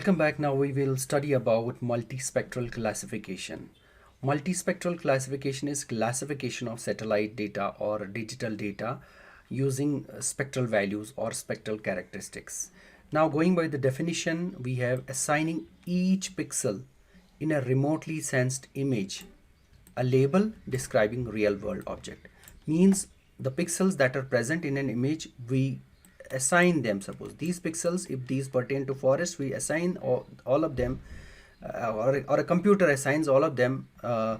Welcome back. Now we will study about multispectral classification. Multispectral classification is classification of satellite data or digital data using spectral values or spectral characteristics. Now going by the definition, we have assigning each pixel in a remotely sensed image a label describing real world object. Means the pixels that are present in an image, we assign them. Suppose these pixels, if these pertain to forest, we assign all of them, or a computer assigns all of them a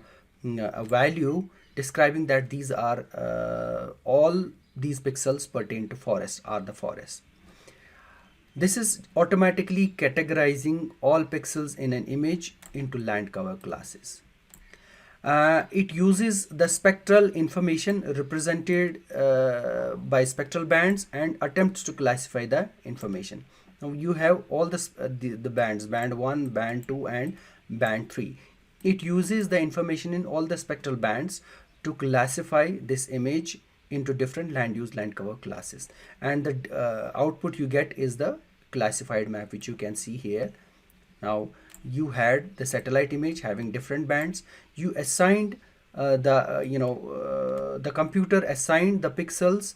value describing that these are all these pixels pertain to forest, are the forest. This is automatically categorizing all pixels in an image into land cover classes. It uses the spectral information represented by spectral bands and attempts to classify the information. Now you have all the bands, band 1, band 2 and band 3. It uses the information in all the spectral bands to classify this image into different land use, land cover classes, and the output you get is the classified map, which you can see here. Now you had the satellite image having different bands. You assigned the computer assigned the pixels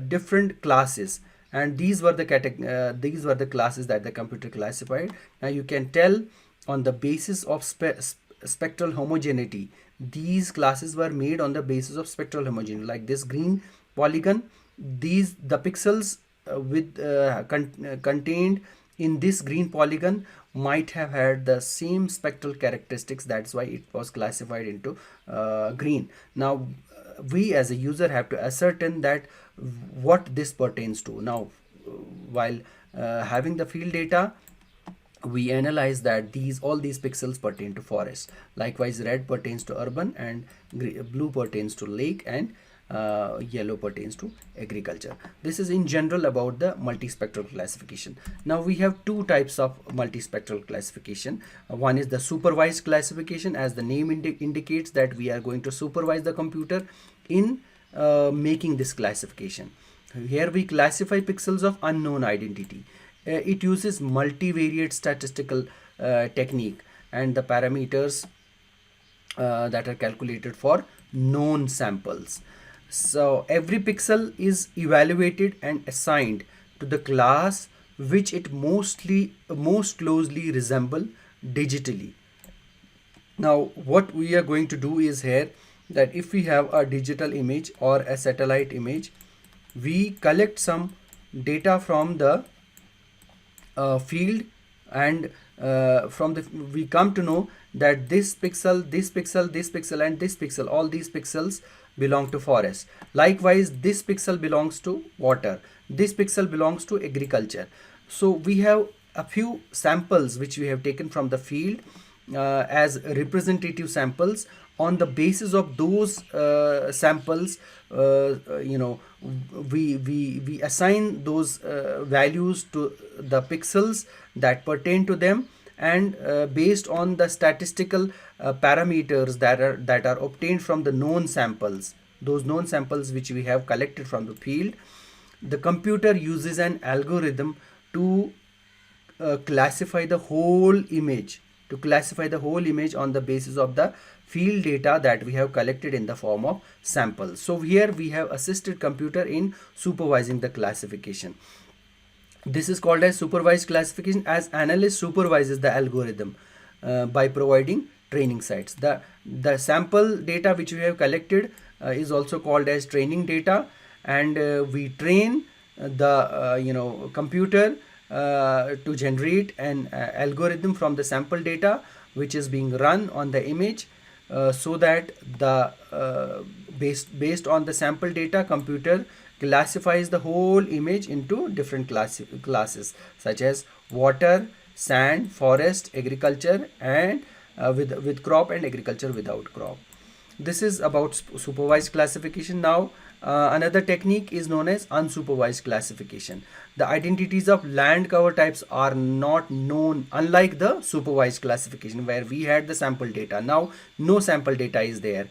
different classes, and these were the classes that the computer classified. Now you can tell on the basis of spectral homogeneity. These classes were made on the basis of spectral homogeneity. Like this green polygon, the pixels contained in this green polygon might have had the same spectral characteristics. That's why it was classified into green. Now we as a user have to ascertain that what this pertains to. Now while having the field data, we analyze that all these pixels pertain to forest. Likewise, red pertains to urban, and blue pertains to lake, and yellow pertains to agriculture. This is in general about the multispectral classification. Now we have two types of multispectral classification. One is the supervised classification. As the name indicates, that we are going to supervise the computer in making this classification. Here we classify pixels of unknown identity. It uses multivariate statistical technique, and the parameters that are calculated for known samples. So every pixel is evaluated and assigned to the class which it most closely resemble digitally. Now what we are going to do is here, that if we have a digital image or a satellite image, we collect some data from the field, and we come to know that this pixel, this pixel, this pixel and this pixel, all these pixels belong to forest. Likewise, this pixel belongs to water, this pixel belongs to agriculture. So we have a few samples which we have taken from the field as representative samples. On the basis of those samples, we assign those values to the pixels that pertain to them, and based on the statistical parameters that are obtained from the known samples, those known samples which we have collected from the field, the computer uses an algorithm to classify the whole image on the basis of the field data that we have collected in the form of samples. So here we have assisted computer in supervising the classification. This is called as supervised classification, as analyst supervises the algorithm by providing training sets. The sample data which we have collected is also called as training data, and we train the computer to generate an algorithm from the sample data which is being run on the image, so that the based on the sample data, computer classifies the whole image into different classes such as water, sand, forest, agriculture, and with crop, and agriculture without crop. This is about supervised classification. Now another technique is known as unsupervised classification. The identities of land cover types are not known, unlike the supervised classification where we had the sample data. Now no sample data is there,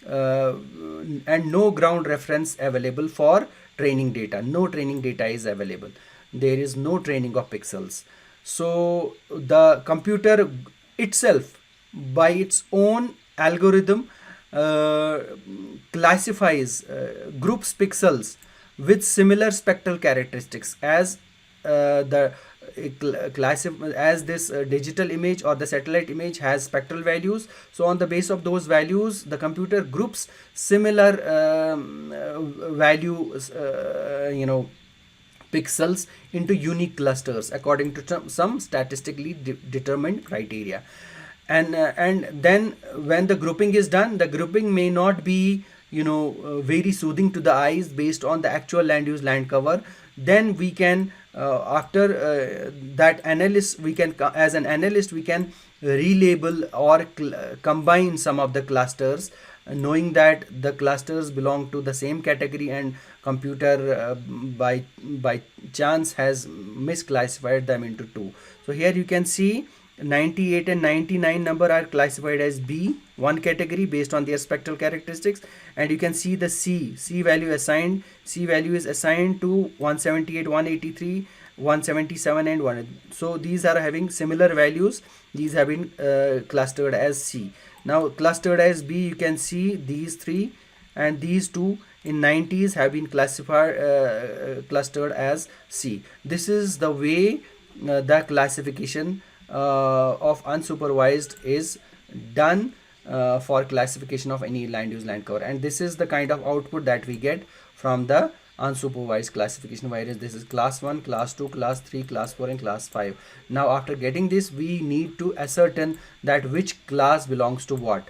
and no ground reference available for training data. No training data is available. There is no training of pixels. So the computer itself, by its own algorithm, uh, classifies, groups pixels with similar spectral characteristics as the as this digital image or the satellite image has spectral values. So on the base of those values, the computer groups similar values, pixels into unique clusters according to some statistically determined criteria. And then when the grouping is done, the grouping may not be very soothing to the eyes based on the actual land use land cover. Then we can after that analyst we can as an analyst we can relabel or combine some of the clusters, knowing that the clusters belong to the same category, and computer by chance has misclassified them into two. So here you can see 98 and 99 number are classified as B, one category based on their spectral characteristics. And you can see the C value assigned. C value is assigned to 178, 183, 177 and 1. So these are having similar values. These have been clustered as C. Now clustered as B, you can see these three and these two in 90s have been classified clustered as C. This is the way the classification of unsupervised is done for classification of any land use land cover. And this is the kind of output that we get from the unsupervised classification, whereas this is class 1, class 2, class 3, class 4 and class 5. Now after getting this, we need to ascertain that which class belongs to what.